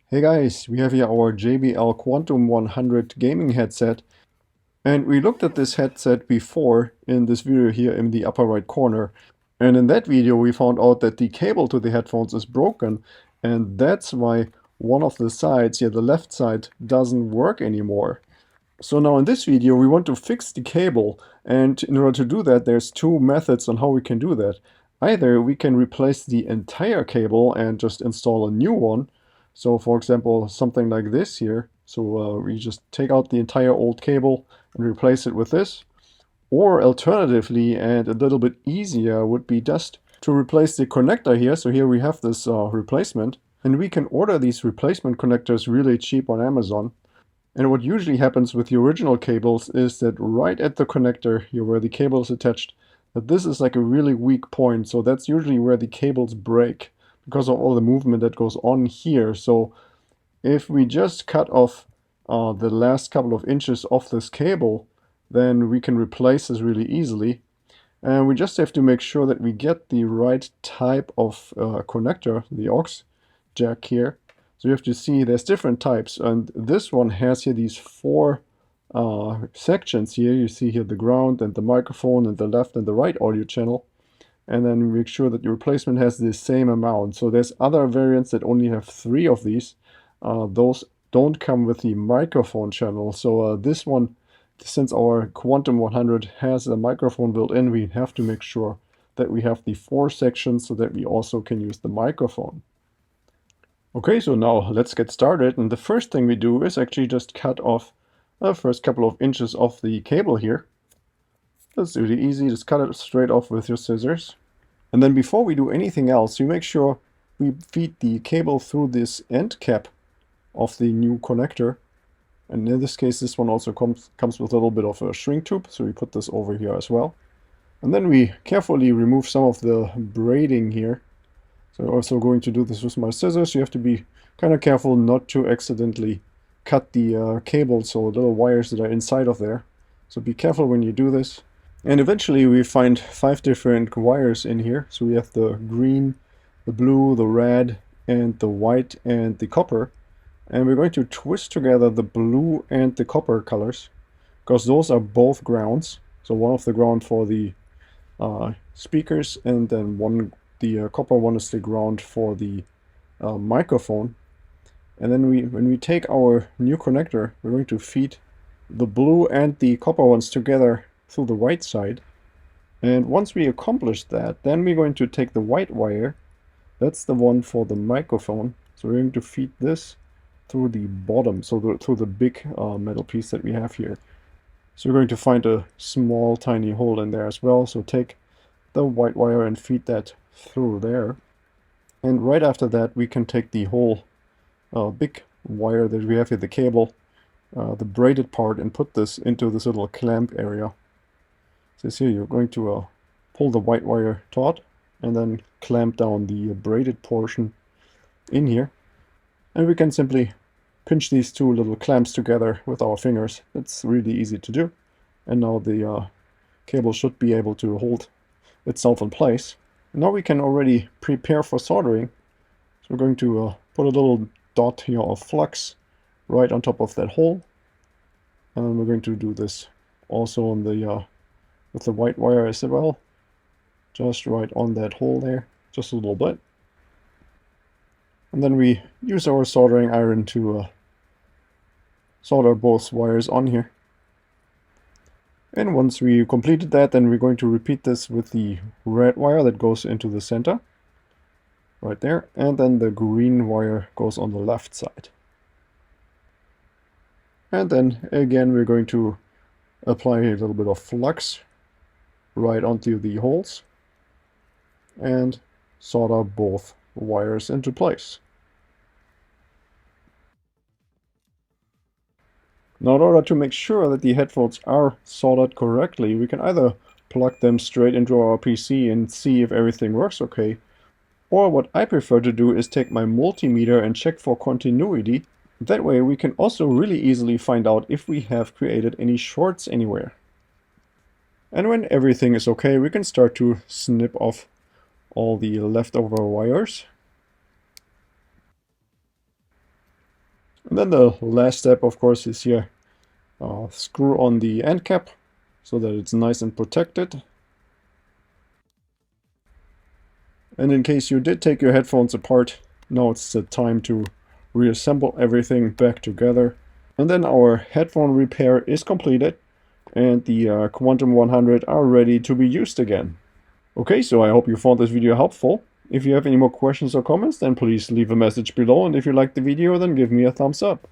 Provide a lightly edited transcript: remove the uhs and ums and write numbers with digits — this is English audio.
Hey guys, we have here our JBL Quantum 100 gaming headset, and we looked at this headset before in this video here in the upper right corner. And in that video we found out that the cable to the headphones is broken, and that's why one of the sides, here the left side, doesn't work anymore. So now in this video we want to fix the cable, and in order to do that there's two methods on how we can do that. Either we can replace the entire cable and just install a new one. So for example something like this here. So we just take out the entire old cable and replace it with this. Or alternatively, and a little bit easier, would be just to replace the connector here. So here we have this replacement, and we can order these replacement connectors really cheap on Amazon. And what usually happens with the original cables is that right at the connector here where the cable is attached, that this is like a really weak point. So that's usually where the cables break because of all the movement that goes on here. So if we just cut off the last couple of inches of this cable, then we can replace this really easily. And we just have to make sure that we get the right type of connector, the aux jack here. So you have to see there's different types, and this one has here these four sections here. You see here the ground and the microphone and the left and the right audio channel. And then make sure that your replacement has the same amount. So there's other variants that only have three of these. Those don't come with the microphone channel. So this one, since our Quantum 100 has a microphone built in, we have to make sure that we have the four sections so that we also can use the microphone. Okay, so now let's get started. And the first thing we do is actually just cut off the first couple of inches of the cable here. That's really easy, just cut it straight off with your scissors. And then before we do anything else, you make sure we feed the cable through this end cap of the new connector. And in this case, this one also comes with a little bit of a shrink tube, so we put this over here as well. And then we carefully remove some of the braiding here. So I'm also going to do this with my scissors. You have to be kind of careful not to accidentally cut the cables or little wires that are inside of there. So be careful when you do this. And eventually we find 5 different wires in here. So we have the green, the blue, the red, and the white, and the copper. And we're going to twist together the blue and the copper colors, because those are both grounds. So one of the ground for the speakers, and then the copper one is the ground for the microphone. And then when we take our new connector, we're going to feed the blue and the copper ones together through the right side. And once we accomplish that, then we're going to take the white wire. That's the one for the microphone. So we're going to feed this through the bottom, so through the big metal piece that we have here. So we're going to find a small tiny hole in there as well. So take the white wire and feed that through there. And right after that we can take the whole big wire that we have here, the cable, the braided part, and put this into this little clamp area. So here you're going to pull the white wire taut and then clamp down the braided portion in here. And we can simply pinch these two little clamps together with our fingers. It's really easy to do. And now the cable should be able to hold itself in place. And now we can already prepare for soldering. So we're going to put a little dot here of flux right on top of that hole. And we're going to do this also on the with the white wire as well. Just right on that hole there, just a little bit. And then we use our soldering iron to solder both wires on here. And once we completed that, then we're going to repeat this with the red wire that goes into the center, right there, and then the green wire goes on the left side. And then again we're going to apply a little bit of flux right onto the holes and solder both wires into place. Now in order to make sure that the headphones are soldered correctly, we can either plug them straight into our PC and see if everything works okay, or what I prefer to do is take my multimeter and check for continuity. That way we can also really easily find out if we have created any shorts anywhere. And when everything is okay, we can start to snip off all the leftover wires. And then the last step, of course, is here. Screw on the end cap so that it's nice and protected. And in case you did take your headphones apart, now it's the time to reassemble everything back together. And then our headphone repair is completed, and the Quantum 100 are ready to be used again. Okay, so I hope you found this video helpful. If you have any more questions or comments, then please leave a message below, and if you liked the video, then give me a thumbs up.